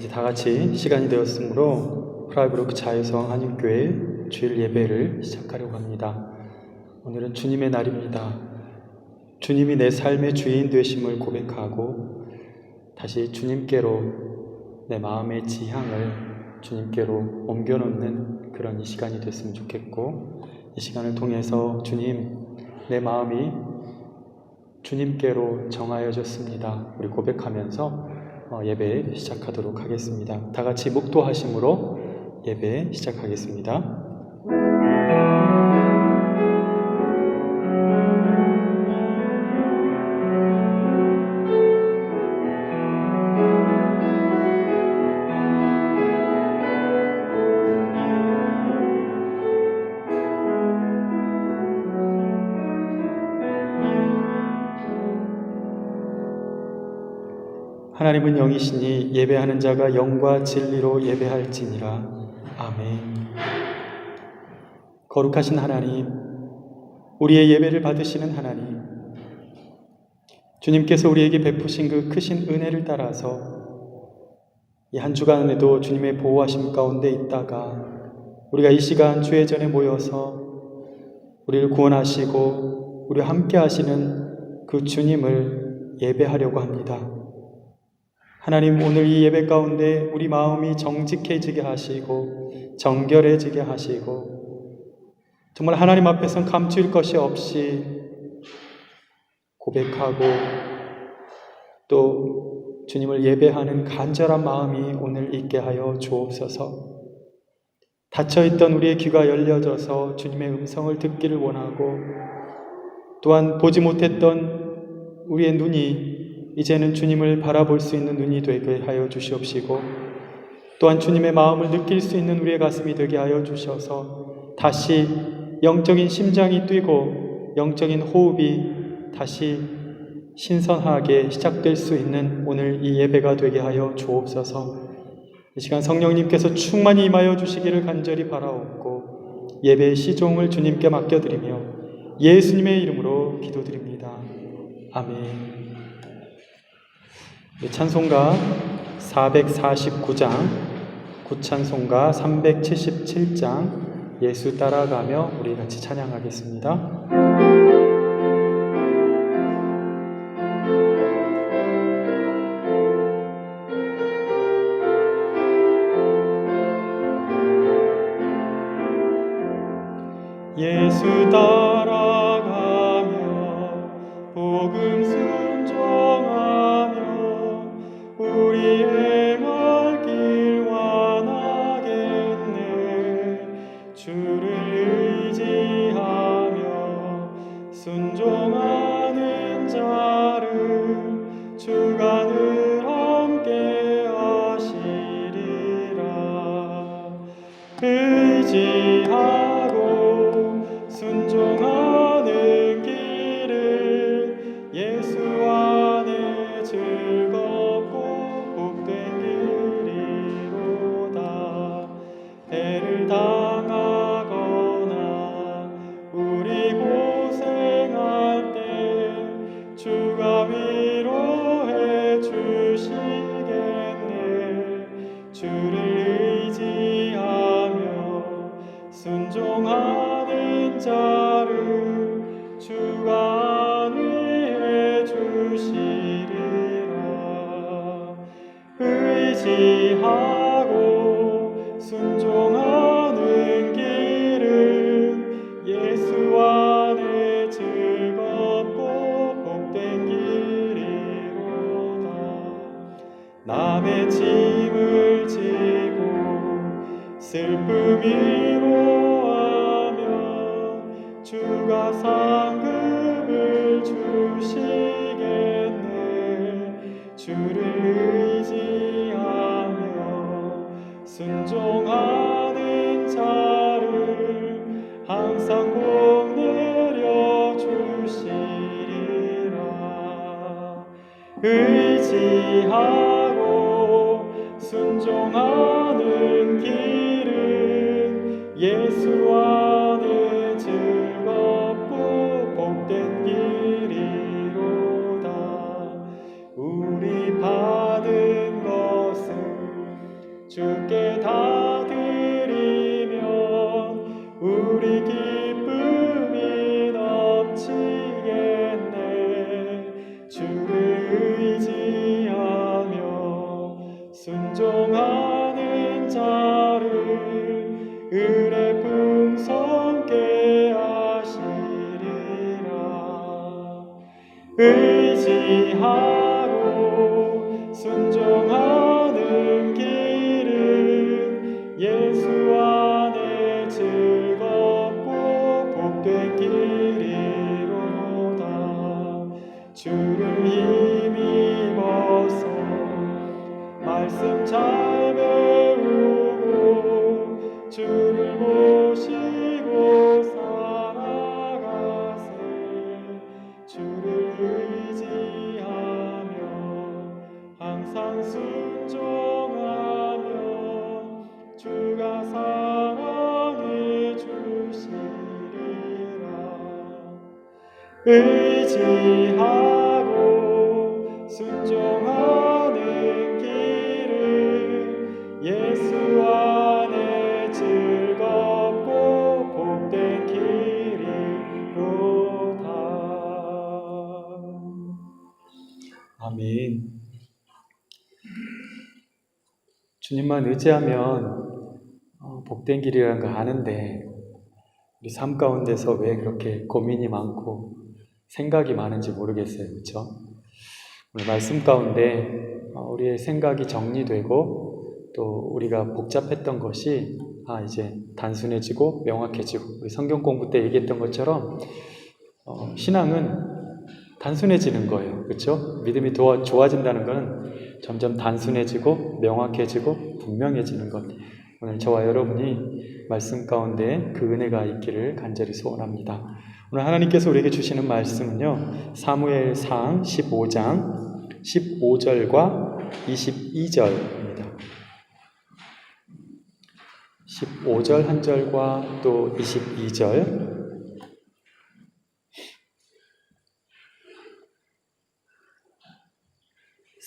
이제 다 같이 시간이 되었으므로 프라이브루크 자유성 한인교회 주일 예배를 시작하려고 합니다. 오늘은 주님의 날입니다. 주님이 내 삶의 주인 되심을 고백하고 다시 주님께로 내 마음의 지향을 주님께로 옮겨놓는 그런 이 시간이 됐으면 좋겠고, 이 시간을 통해서 주님, 내 마음이 주님께로 정하여졌습니다. 우리 고백하면서 예배 시작하도록 하겠습니다. 다 같이 묵도하심으로 예배 시작하겠습니다. 하나님은 영이시니 예배하는 자가 영과 진리로 예배할지니라. 아멘. 거룩하신 하나님, 우리의 예배를 받으시는 하나님, 주님께서 우리에게 베푸신 그 크신 은혜를 따라서 이 한 주간에도 주님의 보호하심 가운데 있다가 우리가 이 시간 주의 전에 모여서 우리를 구원하시고 우리와 함께 하시는 그 주님을 예배하려고 합니다. 하나님, 오늘 이 예배 가운데 우리 마음이 정직해지게 하시고 정결해지게 하시고 정말 하나님 앞에선 감출 것이 없이 고백하고 또 주님을 예배하는 간절한 마음이 오늘 있게 하여 주옵소서. 닫혀있던 우리의 귀가 열려져서 주님의 음성을 듣기를 원하고, 또한 보지 못했던 우리의 눈이 이제는 주님을 바라볼 수 있는 눈이 되게 하여 주시옵시고, 또한 주님의 마음을 느낄 수 있는 우리의 가슴이 되게 하여 주셔서 다시 영적인 심장이 뛰고 영적인 호흡이 다시 신선하게 시작될 수 있는 오늘 이 예배가 되게 하여 주옵소서. 이 시간 성령님께서 충만히 임하여 주시기를 간절히 바라옵고 예배의 시종을 주님께 맡겨드리며 예수님의 이름으로 기도드립니다. 아멘. 찬송가 449장, 구찬송가 377장 예수 따라가며 우리 같이 찬양하겠습니다. 예수 따라가며 복음 순종하며 우리 행할 길 완하겠네. 주를 의지하며 순종하는 자를 주가 늘 함께 하시리라. 의지하고 순종하는 길은 예수 안에 즐겁고 복된 길이로다. 해를 당하거나 우리 고생할 때 주가 위로해 주시겠네. 주를 의지하며 순종하는 자를 주가 안위해 주시리라. 의지하고 순종하는 길은 예수 안에 즐겁고 복된 길이로다. 남의 짐을 지고 슬픔 위로하며 주가 상급을 주시겠네. 주를 의지하며 순종하는 자를 항상 복 내려 주시리라. 의지하고 순종하는 길은 예수 안에 즐겁고 복된 길이로다. 우리 받은 것은 의지하고 순종하는 길은 예수 안에 즐겁고 복된 길이로다. 주를 힘입어서 말씀 잘 배우고 주를 모시고 살아가세. 주를 의지하며 항상 순종하며 주가 사랑해 주시리라. 의지하고 순종하는 길은 예수 안에 즐겁고 복된 길이로다. 아멘. 주님만 의지하면 복된 길이라는 거 아는데 우리 삶 가운데서 왜 그렇게 고민이 많고 생각이 많은지 모르겠어요. 그렇죠? 오늘 말씀 가운데 우리의 생각이 정리되고 또 우리가 복잡했던 것이 이제 단순해지고 명확해지고, 우리 성경 공부 때 얘기했던 것처럼 신앙은 단순해지는 거예요. 그렇죠? 믿음이 좋아진다는 것은 점점 단순해지고 명확해지고 분명해지는 것. 오늘 저와 여러분이 말씀 가운데 그 은혜가 있기를 간절히 소원합니다. 오늘 하나님께서 우리에게 주시는 말씀은요, 사무엘상 15장 15절과 22절입니다. 15절 한 절과 또 22절.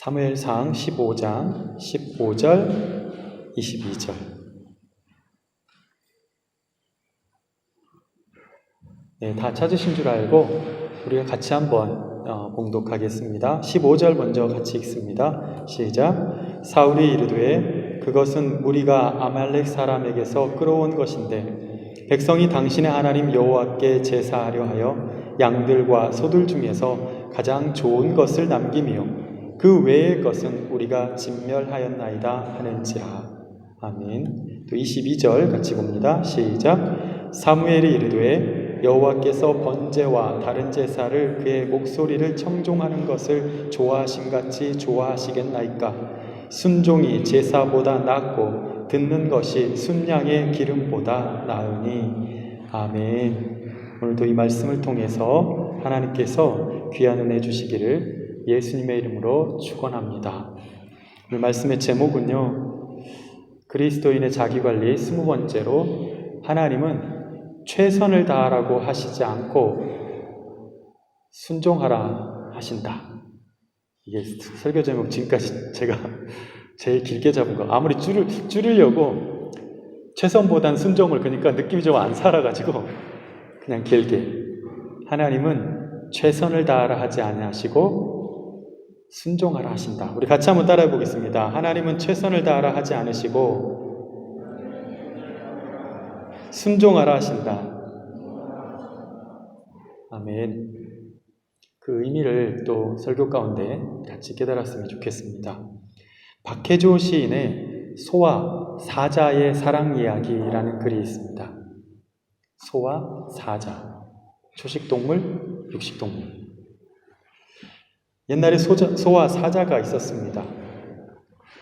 사무엘상 15장 15절 22절. 네, 다 찾으신 줄 알고 우리가 같이 한번 봉독하겠습니다. 15절 먼저 같이 읽습니다. 시작. 사울이 이르되 그것은 우리가 아말렉 사람에게서 끌어온 것인데 백성이 당신의 하나님 여호와께 제사하려 하여 양들과 소들 중에서 가장 좋은 것을 남기며 그 외의 것은 우리가 진멸하였나이다 하는지라. 아멘. 또 22절 같이 봅니다. 시작. 사무엘이 이르되 여호와께서 번제와 다른 제사를 그의 목소리를 청종하는 것을 좋아하심같이 좋아하시겠나이까. 순종이 제사보다 낫고 듣는 것이 순양의 기름보다 나으니. 아멘. 오늘도 이 말씀을 통해서 하나님께서 귀한 은혜 주시기를 예수님의 이름으로 축원합니다. 오늘 말씀의 제목은요, 그리스도인의 자기관리 20번째로 하나님은 최선을 다하라고 하시지 않고 순종하라 하신다. 이게 설교 제목 지금까지 제가 제일 길게 잡은 거. 아무리 줄이려고 최선보단 순종을, 그러니까 느낌이 좀 안 살아가지고 그냥 길게. 하나님은 최선을 다하라 하지 아니하시고 순종하라 하신다. 우리 같이 한번 따라해 보겠습니다. 하나님은 최선을 다하라 하지 않으시고 순종하라 하신다. 아멘. 그 의미를 또 설교 가운데 같이 깨달았으면 좋겠습니다. 박혜조 시인의 소와 사자의 사랑 이야기라는 글이 있습니다. 소와 사자, 초식동물, 육식동물. 옛날에 소와 사자가 있었습니다.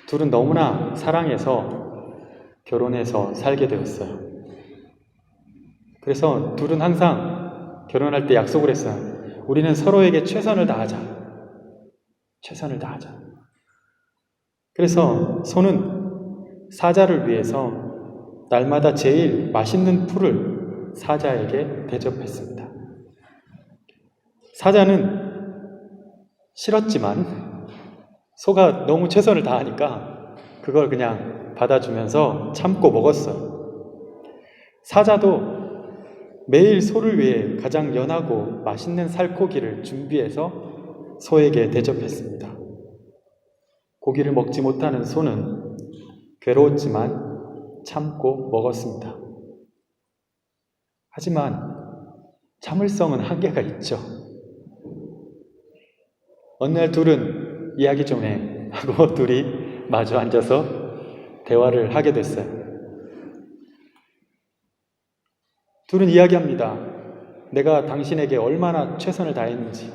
둘은 너무나 사랑해서 결혼해서 살게 되었어요. 그래서 둘은 항상 결혼할 때 약속을 했어요. 우리는 서로에게 최선을 다하자. 최선을 다하자. 그래서 소는 사자를 위해서 날마다 제일 맛있는 풀을 사자에게 대접했습니다. 사자는 싫었지만 소가 너무 최선을 다하니까 그걸 그냥 받아주면서 참고 먹었어요. 사자도 매일 소를 위해 가장 연하고 맛있는 살코기를 준비해서 소에게 대접했습니다. 고기를 먹지 못하는 소는 괴로웠지만 참고 먹었습니다. 하지만 참을성은 한계가 있죠. 어느 날 둘은 이야기 좀 해 하고 둘이 마주 앉아서 대화를 하게 됐어요. 둘은 이야기합니다. 내가 당신에게 얼마나 최선을 다했는지,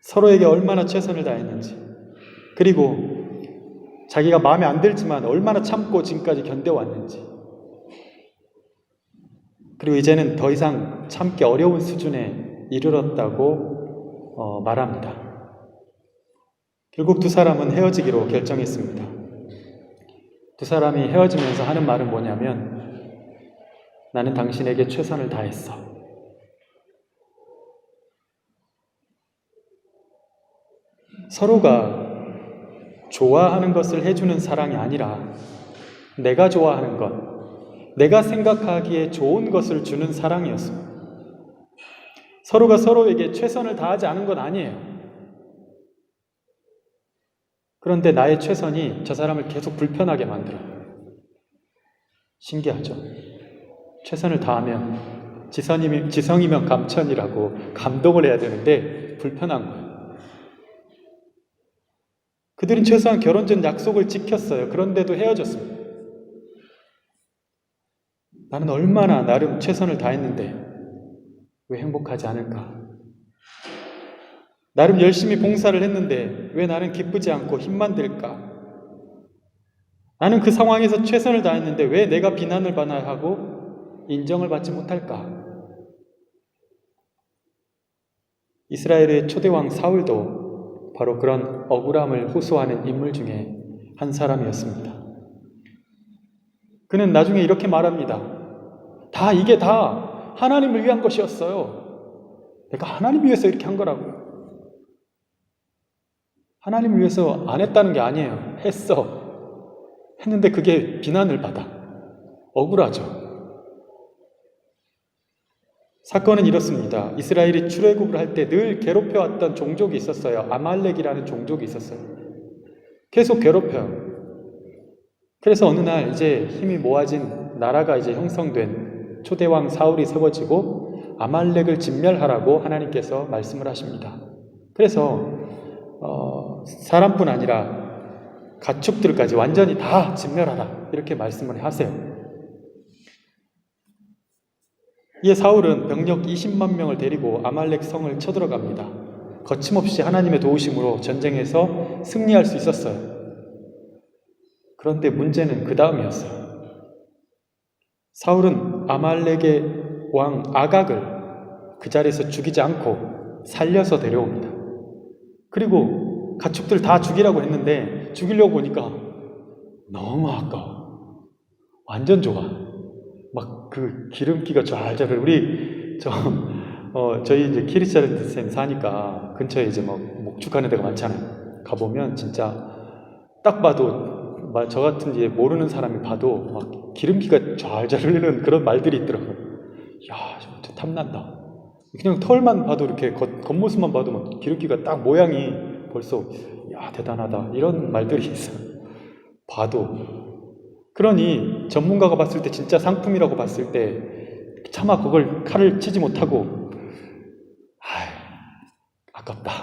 서로에게 얼마나 최선을 다했는지, 그리고 자기가 마음에 안 들지만 얼마나 참고 지금까지 견뎌왔는지, 그리고 이제는 더 이상 참기 어려운 수준에 이르렀다고 말합니다. 결국 두 사람은 헤어지기로 결정했습니다. 두 사람이 헤어지면서 하는 말은 뭐냐면, 나는 당신에게 최선을 다했어. 서로가 좋아하는 것을 해주는 사랑이 아니라 내가 좋아하는 것, 내가 생각하기에 좋은 것을 주는 사랑이었습니다. 서로가 서로에게 최선을 다하지 않은 건 아니에요. 그런데 나의 최선이 저 사람을 계속 불편하게 만들어요. 신기하죠? 최선을 다하면 지성이면 감천이라고 감동을 해야 되는데 불편한 거예요. 그들은 최소한 결혼 전 약속을 지켰어요. 그런데도 헤어졌습니다. 나는 얼마나 나름 최선을 다했는데 왜 행복하지 않을까? 나름 열심히 봉사를 했는데 왜 나는 기쁘지 않고 힘만 들까? 나는 그 상황에서 최선을 다했는데 왜 내가 비난을 받아야 하고 인정을 받지 못할까? 이스라엘의 초대왕 사울도 바로 그런 억울함을 호소하는 인물 중에 한 사람이었습니다. 그는 나중에 이렇게 말합니다. 이게 다 하나님을 위한 것이었어요. 내가 하나님 위해서 이렇게 한 거라고요. 하나님을 위해서 안 했다는 게 아니에요. 했는데 그게 비난을 받아. 억울하죠. 사건은 이렇습니다. 이스라엘이 출애굽을 할 때 늘 괴롭혀왔던 종족이 있었어요. 아말렉이라는 종족이 있었어요. 계속 괴롭혀요. 그래서 어느 날 이제 힘이 모아진 나라가 이제 형성된 초대왕 사울이 세워지고 아말렉을 진멸하라고 하나님께서 말씀을 하십니다. 그래서 사람뿐 아니라 가축들까지 완전히 다 진멸하라 이렇게 말씀을 하세요. 이에 사울은 병력 20만 명을 데리고 아말렉 성을 쳐들어갑니다. 거침없이 하나님의 도우심으로 전쟁에서 승리할 수 있었어요. 그런데 문제는 그 다음이었어요. 사울은 아말렉의 왕 아각을 그 자리에서 죽이지 않고 살려서 데려옵니다. 그리고 가축들 다 죽이라고 했는데 죽이려고 보니까 너무 아까워. 완전 좋아. 막 그 기름기가 쫙쫙. 저희 이제 키리스찬 사니까 근처에 이제 막 목축하는 데가 많잖아요. 가보면 진짜 딱 봐도 저 같은 이제 모르는 사람이 봐도 막 기름기가 쫙쫙 흐르는 그런 말들이 있더라고요. 야, 진짜 탐난다. 그냥 털만 봐도 이렇게 겉모습만 봐도 막 기름기가 딱 모양이 벌써 야 대단하다 이런 말들이 있어요. 봐도. 그러니 전문가가 봤을 때 진짜 상품이라고 봤을 때 차마 그걸 칼을 치지 못하고 아깝다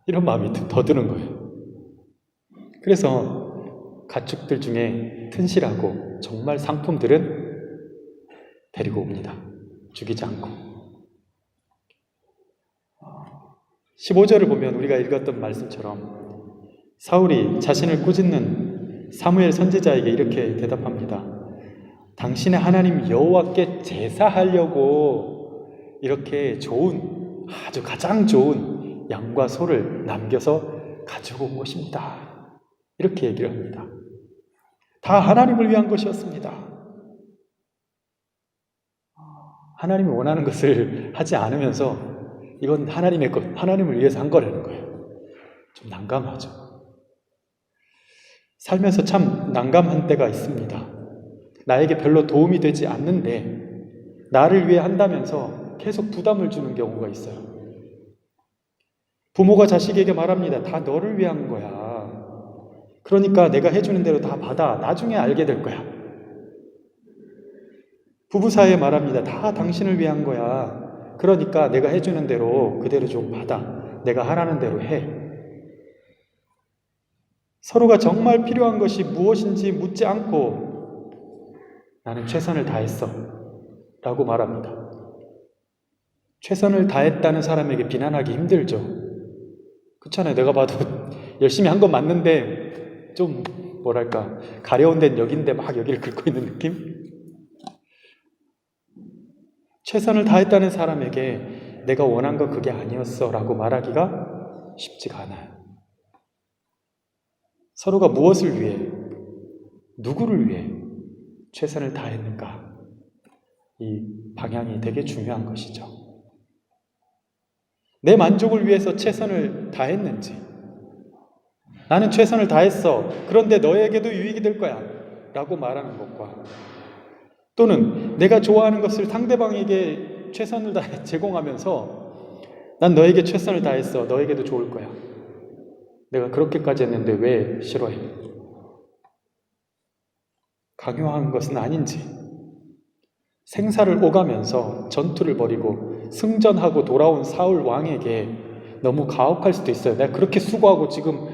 이런 마음이 더 드는 거예요. 그래서 가축들 중에 튼실하고 정말 상품들은 데리고 옵니다. 죽이지 않고. 15절을 보면 우리가 읽었던 말씀처럼 사울이 자신을 꾸짖는 사무엘 선지자에게 이렇게 대답합니다. 당신의 하나님 여호와께 제사하려고 이렇게 좋은 아주 가장 좋은 양과 소를 남겨서 가지고 온 것입니다. 이렇게 얘기를 합니다. 다 하나님을 위한 것이었습니다. 하나님이 원하는 것을 하지 않으면서 이건 하나님의 것, 하나님을 위해서 한 거라는 거예요. 좀 난감하죠. 살면서 참 난감한 때가 있습니다. 나에게 별로 도움이 되지 않는데 나를 위해 한다면서 계속 부담을 주는 경우가 있어요. 부모가 자식에게 말합니다. 다 너를 위한 거야. 그러니까 내가 해주는 대로 다 받아. 나중에 알게 될 거야. 부부 사이에 말합니다. 다 당신을 위한 거야. 그러니까 내가 해주는 대로 그대로 좀 받아. 내가 하라는 대로 해. 서로가 정말 필요한 것이 무엇인지 묻지 않고 나는 최선을 다했어 라고 말합니다. 최선을 다했다는 사람에게 비난하기 힘들죠. 그렇잖아요. 내가 봐도 열심히 한 건 맞는데 좀 뭐랄까 가려운 데는 여긴데 막 여기를 긁고 있는 느낌? 최선을 다했다는 사람에게 내가 원한 건 그게 아니었어 라고 말하기가 쉽지가 않아요. 서로가 무엇을 위해, 누구를 위해 최선을 다했는가? 이 방향이 되게 중요한 것이죠. 내 만족을 위해서 최선을 다했는지, 나는 최선을 다했어. 그런데 너에게도 유익이 될 거야. 라고 말하는 것과 또는 내가 좋아하는 것을 상대방에게 최선을 다해 제공하면서 난 너에게 최선을 다했어. 너에게도 좋을 거야. 내가 그렇게까지 했는데 왜 싫어해? 강요한 것은 아닌지, 생사를 오가면서 전투를 벌이고 승전하고 돌아온 사울 왕에게 너무 가혹할 수도 있어요. 내가 그렇게 수고하고 지금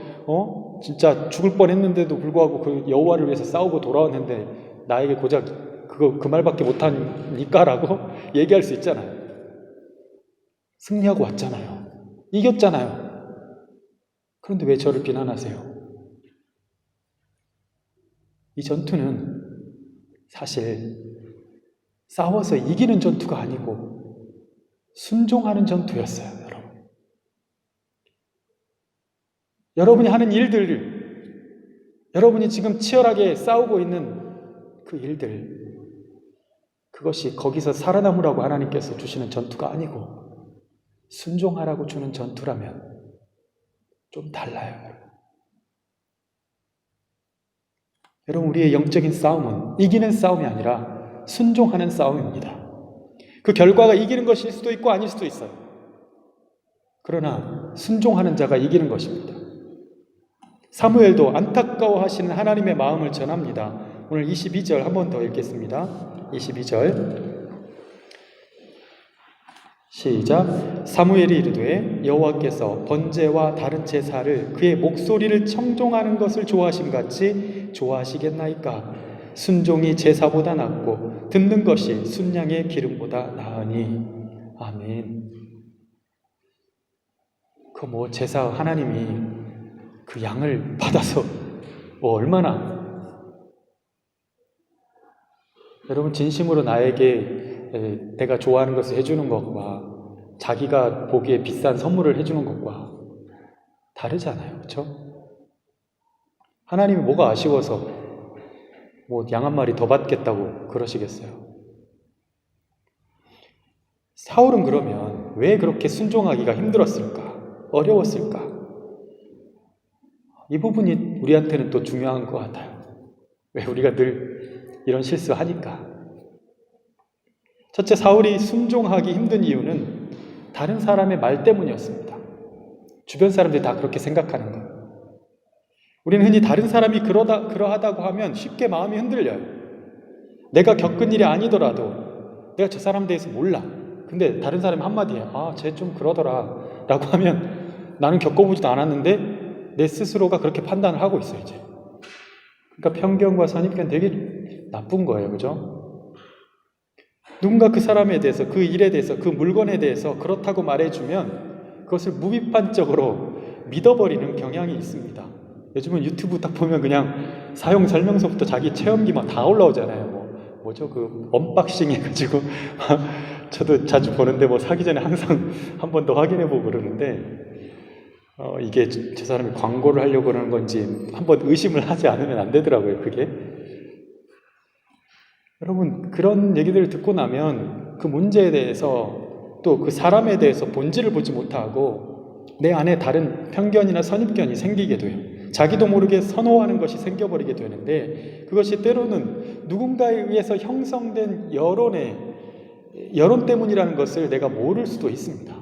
진짜 죽을 뻔했는데도 불구하고 그 여호와를 위해서 싸우고 돌아왔는데 나에게 고작 그 말밖에 못하니까라고 얘기할 수 있잖아요. 승리하고 왔잖아요. 이겼잖아요. 그런데 왜 저를 비난하세요? 이 전투는 사실 싸워서 이기는 전투가 아니고 순종하는 전투였어요, 여러분. 여러분이 하는 일들, 여러분이 지금 치열하게 싸우고 있는 그 일들, 그것이 거기서 살아남으라고 하나님께서 주시는 전투가 아니고 순종하라고 주는 전투라면 좀 달라요, 여러분. 여러분, 우리의 영적인 싸움은 이기는 싸움이 아니라 순종하는 싸움입니다. 그 결과가 이기는 것일 수도 있고 아닐 수도 있어요. 그러나 순종하는 자가 이기는 것입니다. 사무엘도 안타까워하시는 하나님의 마음을 전합니다. 오늘 22절 한 번 더 읽겠습니다. 22절 시작. 사무엘이 이르되 여호와께서 번제와 다른 제사를 그의 목소리를 청종하는 것을 좋아하심같이 좋아하시겠나이까? 순종이 제사보다 낫고 듣는 것이 순양의 기름보다 나으니. 아멘. 제사 하나님이 그 양을 받아서 얼마나 여러분 진심으로 나에게 내가 좋아하는 것을 해주는 것과 자기가 보기에 비싼 선물을 해주는 것과 다르잖아요. 그렇죠? 하나님이 뭐가 아쉬워서 양 한 마리 더 받겠다고 그러시겠어요? 사울은 그러면 왜 그렇게 순종하기가 힘들었을까? 어려웠을까? 이 부분이 우리한테는 또 중요한 것 같아요. 왜 우리가 늘 이런 실수하니까. 첫째, 사울이 순종하기 힘든 이유는 다른 사람의 말 때문이었습니다. 주변 사람들이 다 그렇게 생각하는 거예요. 우리는 흔히 다른 사람이 그러하다고 하면 쉽게 마음이 흔들려요. 내가 겪은 일이 아니더라도 내가 저 사람 대해서 몰라. 근데 다른 사람이 한마디에 쟤 좀 그러더라 라고 하면 나는 겪어보지도 않았는데 내 스스로가 그렇게 판단을 하고 있어요, 이제. 그러니까 편견과 선입견 되게 나쁜 거예요. 그죠? 누군가 그 사람에 대해서, 그 일에 대해서, 그 물건에 대해서 그렇다고 말해주면 그것을 무비판적으로 믿어버리는 경향이 있습니다. 요즘은 유튜브 딱 보면 그냥 사용 설명서부터 자기 체험기만 다 올라오잖아요. 뭐죠? 그 언박싱 해가지고 저도 자주 보는데 사기 전에 항상 한 번 더 확인해보고 그러는데 이게 저 사람이 광고를 하려고 그러는 건지 한번 의심을 하지 않으면 안 되더라고요, 그게. 여러분, 그런 얘기들을 듣고 나면 그 문제에 대해서 또 그 사람에 대해서 본질을 보지 못하고 내 안에 다른 편견이나 선입견이 생기게 돼요. 자기도 모르게 선호하는 것이 생겨버리게 되는데 그것이 때로는 누군가에 의해서 형성된 여론 때문이라는 것을 내가 모를 수도 있습니다.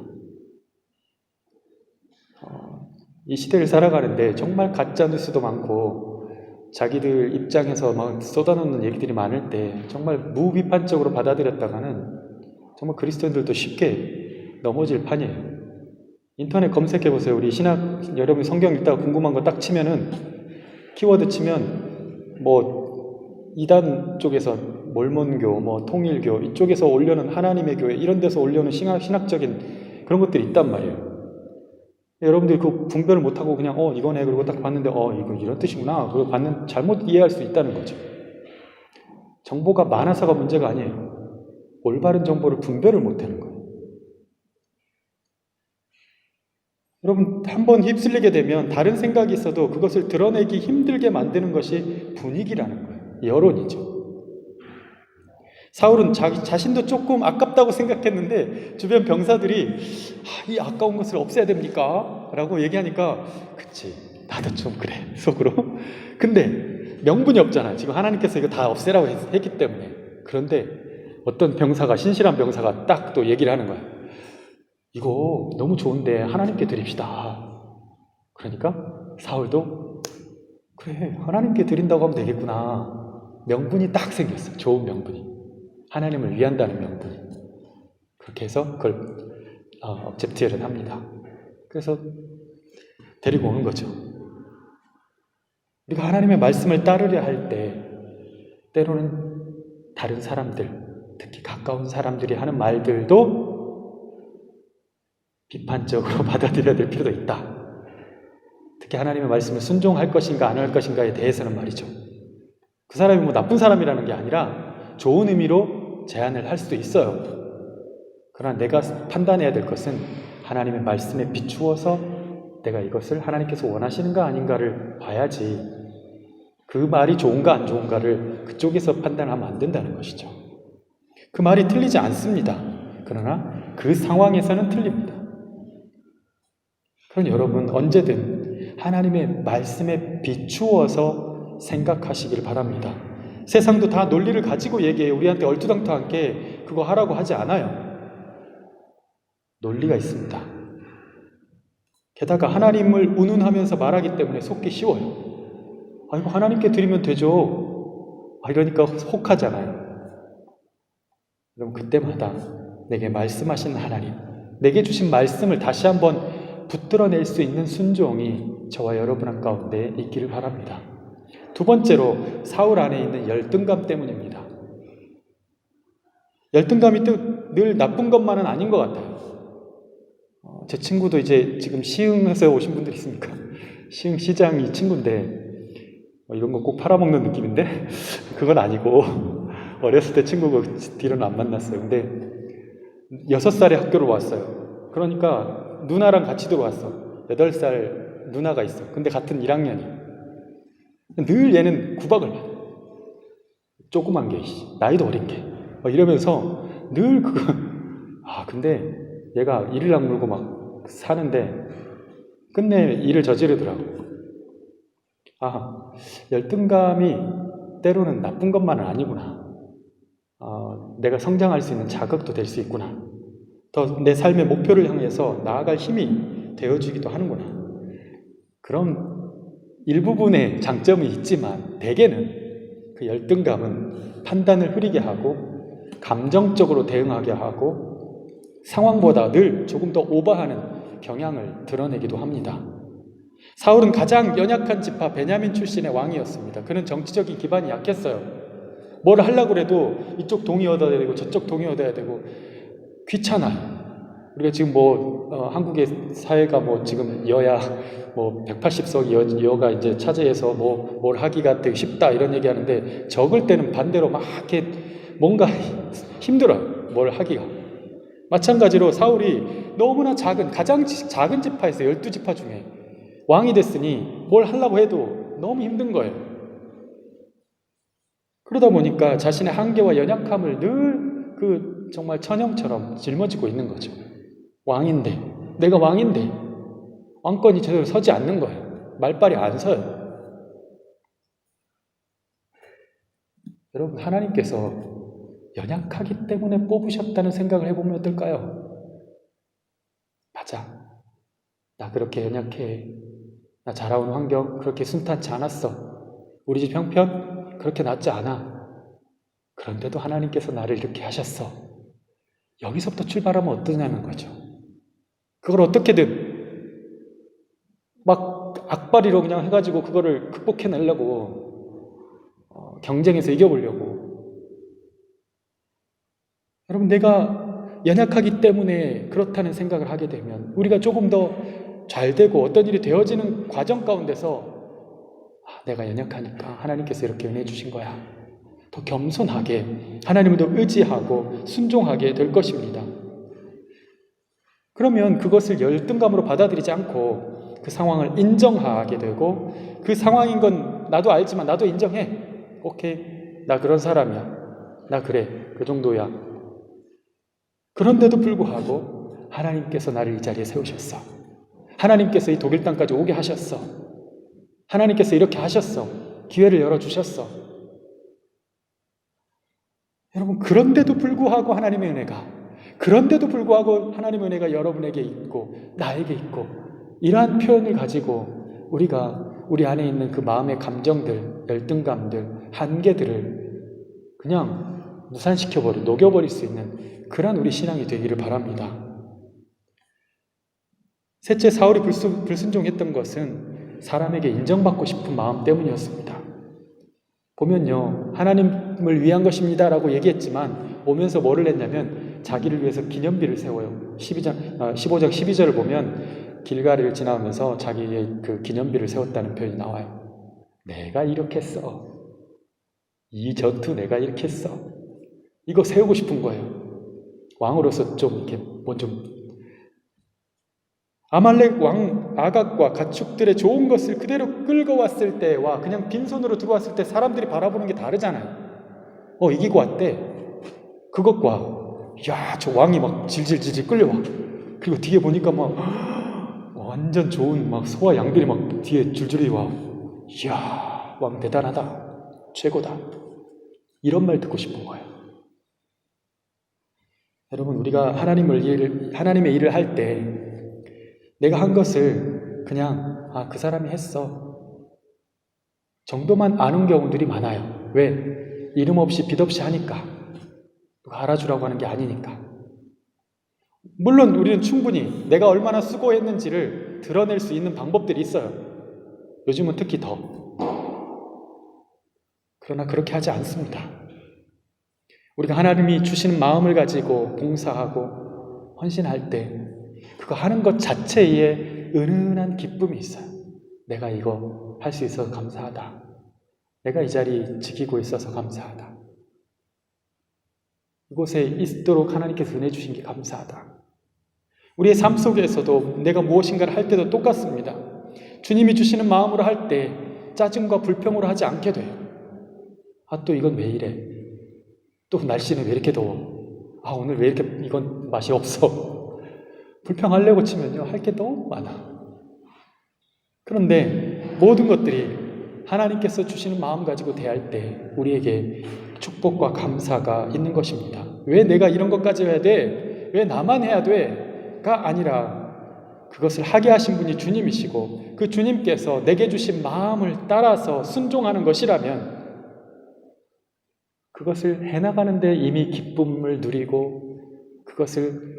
이 시대를 살아가는데 정말 가짜뉴스도 많고 자기들 입장에서 막 쏟아놓는 얘기들이 많을 때 정말 무비판적으로 받아들였다가는 정말 그리스도인들도 쉽게 넘어질 판이에요. 인터넷 검색해 보세요. 우리 여러분 성경 읽다가 궁금한 거 딱 치면은, 키워드 치면 뭐 이단 쪽에서 몰몬교, 뭐 통일교 이쪽에서 올려는 하나님의 교회, 이런 데서 올려는 신학적인 그런 것들이 있단 말이에요. 여러분들이 그 분별을 못하고 그냥 이거네 그러고 딱 봤는데 이거 이런 뜻이구나 그리고 잘못 이해할 수 있다는 거죠. 정보가 많아서가 문제가 아니에요. 올바른 정보를 분별을 못하는 거예요. 여러분, 한번 휩쓸리게 되면 다른 생각이 있어도 그것을 드러내기 힘들게 만드는 것이 분위기라는 거예요. 여론이죠. 사울은 자신도 조금 아깝다고 생각했는데 주변 병사들이 이 아까운 것을 없애야 됩니까? 라고 얘기하니까 그치, 나도 좀 그래 속으로. 근데 명분이 없잖아요. 지금 하나님께서 이거 다 없애라고 했기 때문에. 그런데 어떤 병사가, 신실한 병사가 딱 또 얘기를 하는 거예요. 이거 너무 좋은데 하나님께 드립시다. 그러니까 사울도 그래, 하나님께 드린다고 하면 되겠구나. 명분이 딱 생겼어요. 좋은 명분이. 하나님을 위한다는 명분이. 그렇게 해서 그걸 억셉트를 합니다. 그래서 데리고 오는 거죠. 우리가 하나님의 말씀을 따르려 할 때 때로는 다른 사람들, 특히 가까운 사람들이 하는 말들도 비판적으로 받아들여야 될 필요도 있다. 특히 하나님의 말씀을 순종할 것인가 안 할 것인가에 대해서는 말이죠. 그 사람이 뭐 나쁜 사람이라는 게 아니라 좋은 의미로 제안을 할 수도 있어요. 그러나 내가 판단해야 될 것은 하나님의 말씀에 비추어서 내가 이것을 하나님께서 원하시는가 아닌가를 봐야지, 그 말이 좋은가 안 좋은가를 그쪽에서 판단하면 안 된다는 것이죠. 그 말이 틀리지 않습니다. 그러나 그 상황에서는 틀립니다. 그럼 여러분 언제든 하나님의 말씀에 비추어서 생각하시길 바랍니다. 세상도 다 논리를 가지고 얘기해 우리한테 얼토당토하게 그거 하라고 하지 않아요. 논리가 있습니다. 게다가 하나님을 운운하면서 말하기 때문에 속기 쉬워요. 이거 하나님께 드리면 되죠. 이러니까 혹하잖아요. 그럼 그때마다 내게 말씀하신 하나님, 내게 주신 말씀을 다시 한번 붙들어낼 수 있는 순종이 저와 여러분 가운데 있기를 바랍니다. 두 번째로 사울 안에 있는 열등감 때문입니다. 열등감이 늘 나쁜 것만은 아닌 것 같아요. 제 친구도 이제 지금 시흥에서 오신 분들 있습니까? 시흥 시장이 친구인데 이런 거 꼭 팔아먹는 느낌인데 그건 아니고 어렸을 때 친구가 뒤로는 안 만났어요. 근데 6살에 학교를 왔어요. 그러니까 누나랑 같이 들어왔어. 8살 누나가 있어. 근데 같은 1학년이야. 늘 얘는 구박을 받아. 조그만 게, 나이도 어린 게. 이러면서 늘 근데 얘가 이를 악물고 막 사는데 끝내 일을 저지르더라고. 열등감이 때로는 나쁜 것만은 아니구나. 내가 성장할 수 있는 자극도 될 수 있구나. 더 내 삶의 목표를 향해서 나아갈 힘이 되어주기도 하는구나. 그런 일부분의 장점이 있지만 대개는 그 열등감은 판단을 흐리게 하고 감정적으로 대응하게 하고 상황보다 늘 조금 더 오버하는 경향을 드러내기도 합니다. 사울은 가장 연약한 지파 베냐민 출신의 왕이었습니다. 그는 정치적인 기반이 약했어요. 뭘 하려고 해도 이쪽 동의 얻어야 되고 저쪽 동의 얻어야 되고 귀찮아요. 우리가 지금 한국의 사회가 지금 여야 180석 여가 이제 차지해서 뭘 하기가 되게 쉽다 이런 얘기 하는데 적을 때는 반대로 막 이렇게 뭔가 힘들어요. 뭘 하기가. 마찬가지로 사울이 너무나 가장 작은 지파에서 12지파 중에 왕이 됐으니 뭘 하려고 해도 너무 힘든 거예요. 그러다 보니까 자신의 한계와 연약함을 늘 정말 천형처럼 짊어지고 있는 거죠. 내가 왕인데 왕권이 제대로 서지 않는 거예요. 말빨이 안 서요. 여러분, 하나님께서 연약하기 때문에 뽑으셨다는 생각을 해보면 어떨까요? 맞아. 나 그렇게 연약해. 나 자라온 환경 그렇게 순탄치 않았어. 우리 집 형편 그렇게 낫지 않아. 그런데도 하나님께서 나를 이렇게 하셨어. 여기서부터 출발하면 어떠냐는 거죠. 그걸 어떻게든 막 악바리로 그냥 해가지고 그거를 극복해내려고 경쟁에서 이겨보려고. 여러분, 내가 연약하기 때문에 그렇다는 생각을 하게 되면 우리가 조금 더 잘되고 어떤 일이 되어지는 과정 가운데서 내가 연약하니까 하나님께서 이렇게 은혜 주신 거야. 더 겸손하게 하나님을 더 의지하고 순종하게 될 것입니다. 그러면 그것을 열등감으로 받아들이지 않고 그 상황을 인정하게 되고, 그 상황인 건 나도 알지만 나도 인정해. 오케이, 나 그런 사람이야. 나 그래, 그 정도야. 그런데도 불구하고 하나님께서 나를 이 자리에 세우셨어. 하나님께서 이 독일 땅까지 오게 하셨어. 하나님께서 이렇게 하셨어. 기회를 열어주셨어. 여러분, 그런데도 불구하고 하나님의 은혜가, 그런데도 불구하고 하나님의 은혜가 여러분에게 있고 나에게 있고, 이러한 표현을 가지고 우리가 우리 안에 있는 그 마음의 감정들, 열등감들, 한계들을 그냥 무산시켜버리고 녹여버릴 수 있는 그런 우리 신앙이 되기를 바랍니다. 셋째, 사울이 불순종했던 것은 사람에게 인정받고 싶은 마음 때문이었습니다. 보면요, 하나님을 위한 것입니다 라고 얘기했지만 오면서 뭐를 했냐면 자기를 위해서 기념비를 세워요. 15장 12절을 보면 길갈을 지나면서 자기의 그 기념비를 세웠다는 표현이 나와요. 내가 이렇게 했어. 이 전투 내가 이렇게 했어. 이거 세우고 싶은 거예요. 왕으로서 좀 이렇게 아말렉 왕 아각과 가축들의 좋은 것을 그대로 끌고 왔을 때와 그냥 빈손으로 들어왔을 때 사람들이 바라보는 게 다르잖아요. 이기고 왔대. 그것과 저 왕이 막 질질질질 끌려와. 그리고 뒤에 보니까 막 완전 좋은 막 소와 양들이 막 뒤에 줄줄이 와. 이야, 왕 대단하다. 최고다. 이런 말 듣고 싶은 거예요. 여러분, 우리가 하나님의 일을 할 때 내가 한 것을 그냥 그 사람이 했어 정도만 아는 경우들이 많아요. 왜? 이름 없이 빛 없이 하니까. 누가 알아주라고 하는 게 아니니까. 물론 우리는 충분히 내가 얼마나 수고했는지를 드러낼 수 있는 방법들이 있어요. 요즘은 특히 더. 그러나 그렇게 하지 않습니다. 우리가 하나님이 주시는 마음을 가지고 봉사하고 헌신할 때 그거 하는 것 자체에 은은한 기쁨이 있어요. 내가 이거 할 수 있어서 감사하다. 내가 이 자리 지키고 있어서 감사하다. 이곳에 있도록 하나님께서 은혜 주신 게 감사하다. 우리의 삶 속에서도 내가 무엇인가를 할 때도 똑같습니다. 주님이 주시는 마음으로 할 때 짜증과 불평으로 하지 않게 돼요. 또 이건 왜 이래? 또 날씨는 왜 이렇게 더워? 오늘 왜 이렇게 이건 맛이 없어? 불평하려고 치면요, 할 게 너무 많아. 그런데 모든 것들이 하나님께서 주시는 마음 가지고 대할 때 우리에게 축복과 감사가 있는 것입니다. 왜 내가 이런 것까지 해야 돼? 왜 나만 해야 돼? 가 아니라 그것을 하게 하신 분이 주님이시고 그 주님께서 내게 주신 마음을 따라서 순종하는 것이라면 그것을 해나가는 데 이미 기쁨을 누리고 그것을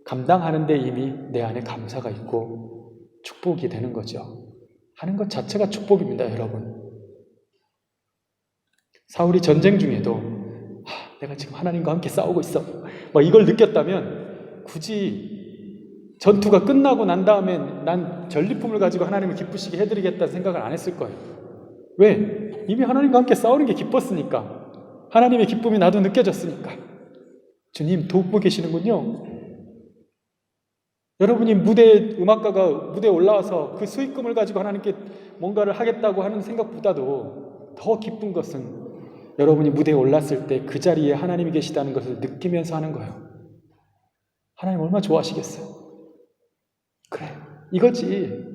감당하는 데 이미 내 안에 감사가 있고 축복이 되는 거죠. 하는 것 자체가 축복입니다, 여러분. 사울이 전쟁 중에도 내가 지금 하나님과 함께 싸우고 있어. 이걸 느꼈다면 굳이 전투가 끝나고 난 다음에 난 전리품을 가지고 하나님을 기쁘시게 해드리겠다는 생각을 안 했을 거예요. 왜? 이미 하나님과 함께 싸우는 게 기뻤으니까. 하나님의 기쁨이 나도 느껴졌으니까. 주님 돕고 계시는군요. 여러분이 음악가가 무대에 올라와서 그 수익금을 가지고 하나님께 뭔가를 하겠다고 하는 생각보다도 더 기쁜 것은 여러분이 무대에 올랐을 때 그 자리에 하나님이 계시다는 것을 느끼면서 하는 거예요. 하나님 얼마나 좋아하시겠어요? 그래, 이거지.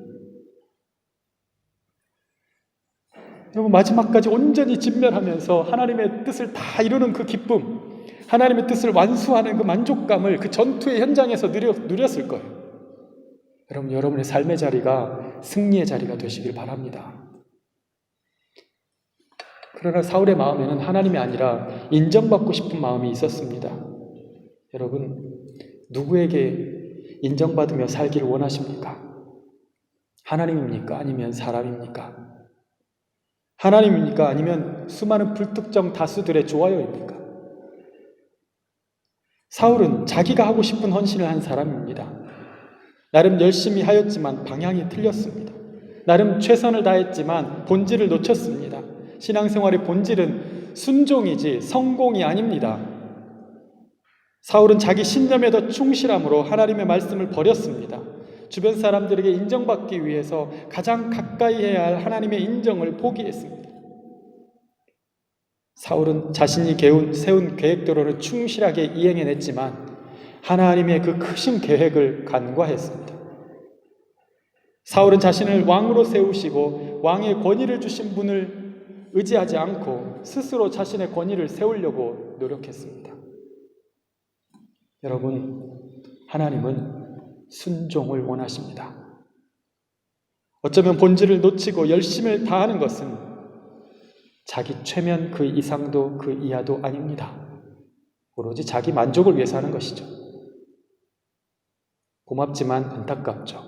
여러분, 마지막까지 온전히 진멸하면서 하나님의 뜻을 다 이루는 그 기쁨, 하나님의 뜻을 완수하는 그 만족감을 그 전투의 현장에서 누렸을 거예요. 여러분의 삶의 자리가 승리의 자리가 되시길 바랍니다. 그러나 사울의 마음에는 하나님이 아니라 인정받고 싶은 마음이 있었습니다. 여러분, 누구에게 인정받으며 살기를 원하십니까? 하나님입니까? 아니면 사람입니까? 하나님입니까? 아니면 수많은 불특정 다수들의 좋아요입니까? 사울은 자기가 하고 싶은 헌신을 한 사람입니다. 나름 열심히 하였지만 방향이 틀렸습니다. 나름 최선을 다했지만 본질을 놓쳤습니다. 신앙생활의 본질은 순종이지 성공이 아닙니다. 사울은 자기 신념에 더 충실함으로 하나님의 말씀을 버렸습니다. 주변 사람들에게 인정받기 위해서 가장 가까이 해야 할 하나님의 인정을 포기했습니다. 사울은 자신이 세운 계획대로는 충실하게 이행해냈지만 하나님의 그 크신 계획을 간과했습니다. 사울은 자신을 왕으로 세우시고 왕의 권위를 주신 분을 의지하지 않고 스스로 자신의 권위를 세우려고 노력했습니다. 여러분, 하나님은 순종을 원하십니다. 어쩌면 본질을 놓치고 열심을 다하는 것은 자기 최면 그 이상도 그 이하도 아닙니다. 오로지 자기 만족을 위해서 하는 것이죠. 고맙지만 안타깝죠.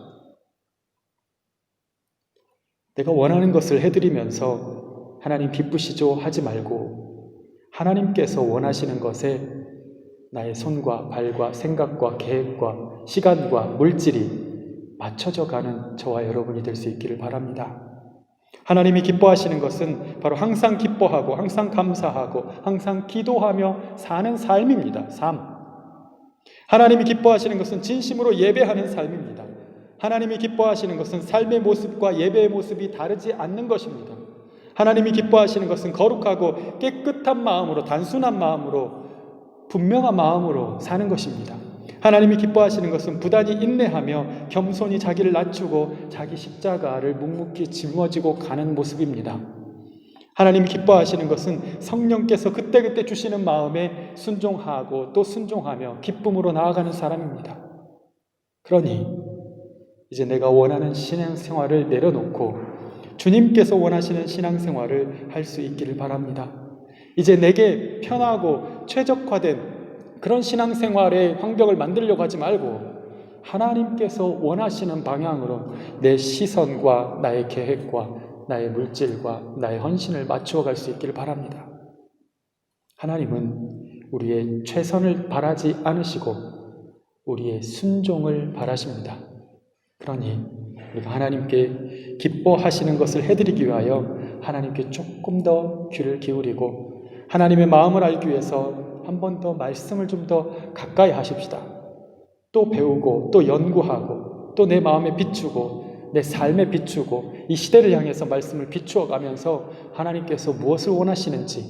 내가 원하는 것을 해드리면서 하나님 기쁘시죠 하지 말고 하나님께서 원하시는 것에 나의 손과 발과 생각과 계획과 시간과 물질이 맞춰져 가는 저와 여러분이 될 수 있기를 바랍니다. 하나님이 기뻐하시는 것은 바로 항상 기뻐하고 항상 감사하고 항상 기도하며 사는 삶입니다. 삶. 하나님이 기뻐하시는 것은 진심으로 예배하는 삶입니다. 하나님이 기뻐하시는 것은 삶의 모습과 예배의 모습이 다르지 않는 것입니다. 하나님이 기뻐하시는 것은 거룩하고 깨끗한 마음으로, 단순한 마음으로, 분명한 마음으로 사는 것입니다. 하나님이 기뻐하시는 것은 부단히 인내하며 겸손히 자기를 낮추고 자기 십자가를 묵묵히 짊어지고 가는 모습입니다. 하나님이 기뻐하시는 것은 성령께서 그때그때 주시는 마음에 순종하고 또 순종하며 기쁨으로 나아가는 사람입니다. 그러니 이제 내가 원하는 신앙생활을 내려놓고 주님께서 원하시는 신앙생활을 할 수 있기를 바랍니다. 이제 내게 편하고 최적화된 그런 신앙생활의 환경을 만들려고 하지 말고 하나님께서 원하시는 방향으로 내 시선과 나의 계획과 나의 물질과 나의 헌신을 맞추어 갈 수 있기를 바랍니다. 하나님은 우리의 최선을 바라지 않으시고 우리의 순종을 바라십니다. 그러니 우리가 하나님께 기뻐하시는 것을 해드리기 위하여 하나님께 조금 더 귀를 기울이고 하나님의 마음을 알기 위해서 한 번 더 말씀을 좀 더 가까이 하십시다. 또 배우고 또 연구하고 또 내 마음에 비추고 내 삶에 비추고 이 시대를 향해서 말씀을 비추어 가면서 하나님께서 무엇을 원하시는지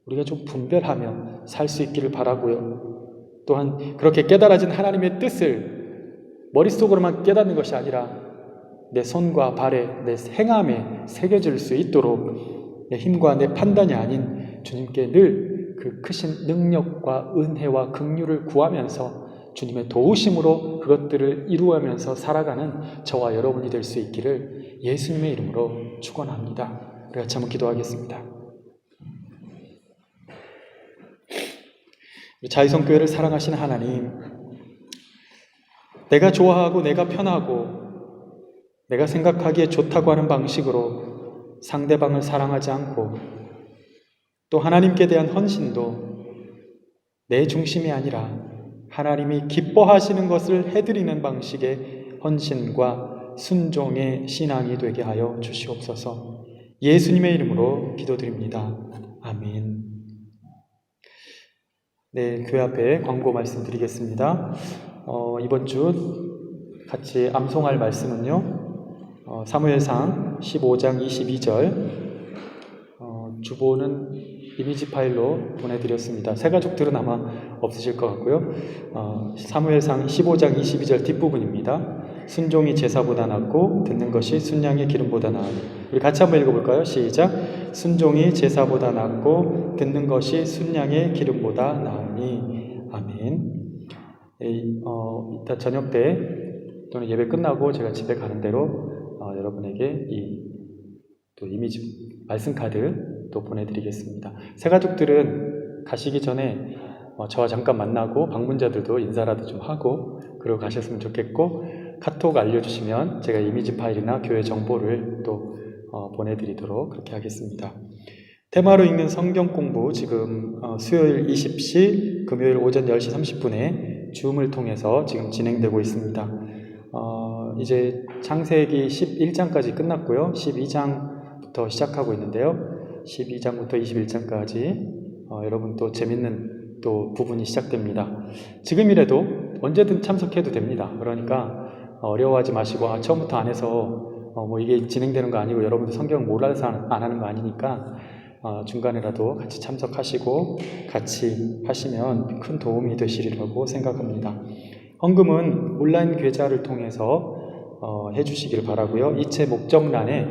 우리가 좀 분별하며 살 수 있기를 바라고요. 또한 그렇게 깨달아진 하나님의 뜻을 머릿속으로만 깨닫는 것이 아니라 내 손과 발에 내 행함에 새겨질 수 있도록 내 힘과 내 판단이 아닌 주님께 늘 그 크신 능력과 은혜와 긍휼을 구하면서 주님의 도우심으로 그것들을 이루어가면서 살아가는 저와 여러분이 될 수 있기를 예수님의 이름으로 축원합니다. 우리 같이 한번 기도하겠습니다. 자유성교회를 사랑하시는 하나님, 내가 좋아하고 내가 편하고 내가 생각하기에 좋다고 하는 방식으로 상대방을 사랑하지 않고 또 하나님께 대한 헌신도 내 중심이 아니라 하나님이 기뻐하시는 것을 해드리는 방식의 헌신과 순종의 신앙이 되게 하여 주시옵소서. 예수님의 이름으로 기도드립니다. 아멘. 네, 교회 앞에 광고 말씀드리겠습니다. 이번 주 같이 암송할 말씀은요, 사무엘상 15장 22절, 주보는 이미지 파일로 보내드렸습니다. 새 가족들은 아마 없으실 것 같고요. 사무엘상 15장 22절 뒷부분입니다. 순종이 제사보다 낫고 듣는 것이 순양의 기름보다 나으니. 우리 같이 한번 읽어볼까요? 시작. 순종이 제사보다 낫고 듣는 것이 순양의 기름보다 나으니. 아멘. 이따 저녁 때 또는 예배 끝나고 제가 집에 가는 대로 여러분에게 또 이미지 말씀 카드 또 보내드리겠습니다. 새 가족들은 가시기 전에 저와 잠깐 만나고 방문자들도 인사라도 좀 하고 그러고 가셨으면 좋겠고, 카톡 알려주시면 제가 이미지 파일이나 교회 정보를 또 보내드리도록 그렇게 하겠습니다. 테마로 읽는 성경 공부 지금 수요일 20시, 금요일 오전 10시 30분에 줌을 통해서 지금 진행되고 있습니다. 이제 창세기 11장까지 끝났고요. 12장부터 시작하고 있는데요. 12장부터 21장까지 여러분 또 재밌는 또 부분이 시작됩니다. 지금이라도 언제든 참석해도 됩니다. 그러니까 어려워하지 마시고 처음부터 안 해서 뭐 이게 진행되는 거 아니고 여러분들 성경 몰라서 안 하는 거 아니니까 중간에라도 같이 참석하시고 같이 하시면 큰 도움이 되시리라고 생각합니다. 헌금은 온라인 계좌를 통해서 해주시길 바라고요. 이체 목적란에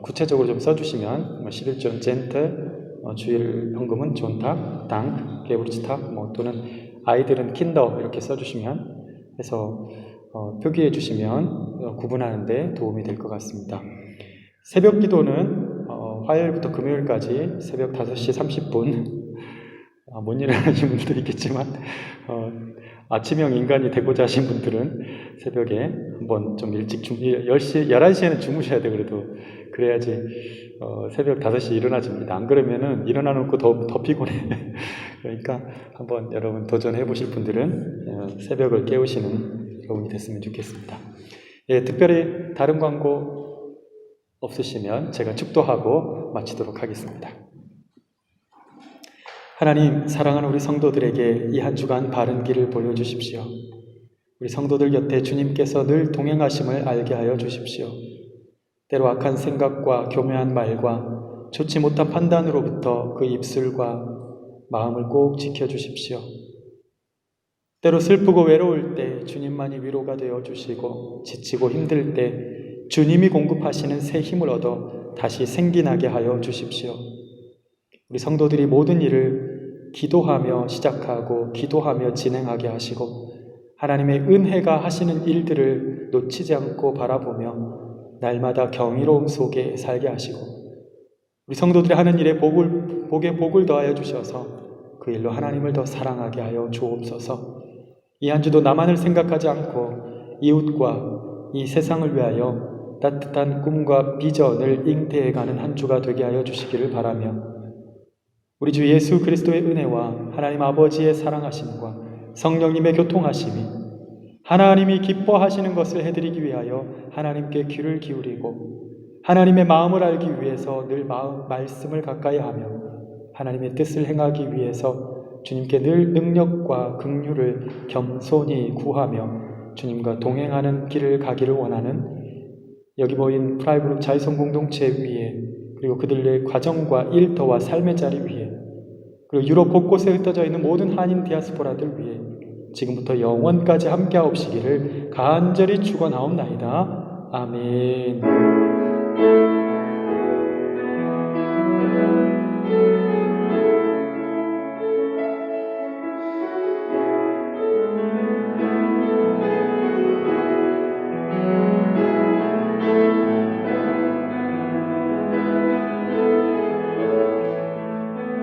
구체적으로 좀 써주시면 11조 젠트, 주일 헌금은 존탁, 당, 게브리치탁 또는 아이들은 킨더 이렇게 써주시면 해서 표기해 주시면 구분하는 데 도움이 될 것 같습니다. 새벽 기도는 화요일부터 금요일까지 새벽 5시 30분 못 일어나신 분들도 있겠지만 아침형 인간이 되고자 하신 분들은 새벽에 한번 좀 일찍 11시에는 주무셔야 돼. 그래야지 새벽 5시 일어나집니다. 안 그러면은 일어나놓고 더 피곤해. 그러니까 한번 여러분 도전해 보실 분들은 새벽을 깨우시는 여러분이 됐으면 좋겠습니다. 예, 특별히 다른 광고 없으시면 제가 축도하고 마치도록 하겠습니다. 하나님, 사랑하는 우리 성도들에게 이 한 주간 바른 길을 보여주십시오. 우리 성도들 곁에 주님께서 늘 동행하심을 알게 하여 주십시오. 때로 악한 생각과 교묘한 말과 좋지 못한 판단으로부터 그 입술과 마음을 꼭 지켜주십시오. 때로 슬프고 외로울 때 주님만이 위로가 되어 주시고 지치고 힘들 때 주님이 공급하시는 새 힘을 얻어 다시 생기나게 하여 주십시오. 우리 성도들이 모든 일을 기도하며 시작하고 기도하며 진행하게 하시고 하나님의 은혜가 하시는 일들을 놓치지 않고 바라보며 날마다 경이로움 속에 살게 하시고 우리 성도들이 하는 일에 복에 복을 더하여 주셔서 그 일로 하나님을 더 사랑하게 하여 주옵소서. 이 한 주도 나만을 생각하지 않고 이웃과 이 세상을 위하여 따뜻한 꿈과 비전을 잉태해가는 한 주가 되게 하여 주시기를 바라며 우리 주 예수 그리스도의 은혜와 하나님 아버지의 사랑하심과 성령님의 교통하심이 하나님이 기뻐하시는 것을 해드리기 위하여 하나님께 귀를 기울이고 하나님의 마음을 알기 위해서 늘 말씀을 가까이 하며 하나님의 뜻을 행하기 위해서 주님께 늘 능력과 긍휼을 겸손히 구하며 주님과 동행하는 길을 가기를 원하는 여기 모인 프라이브룩 자유성 공동체 위에 그리고 그들의 가정과 일터와 삶의 자리 위에 그리고 유럽 곳곳에 흩어져 있는 모든 한인 디아스포라들 위해 지금부터 영원까지 함께하옵시기를 간절히 축원하옵나이다. 아멘.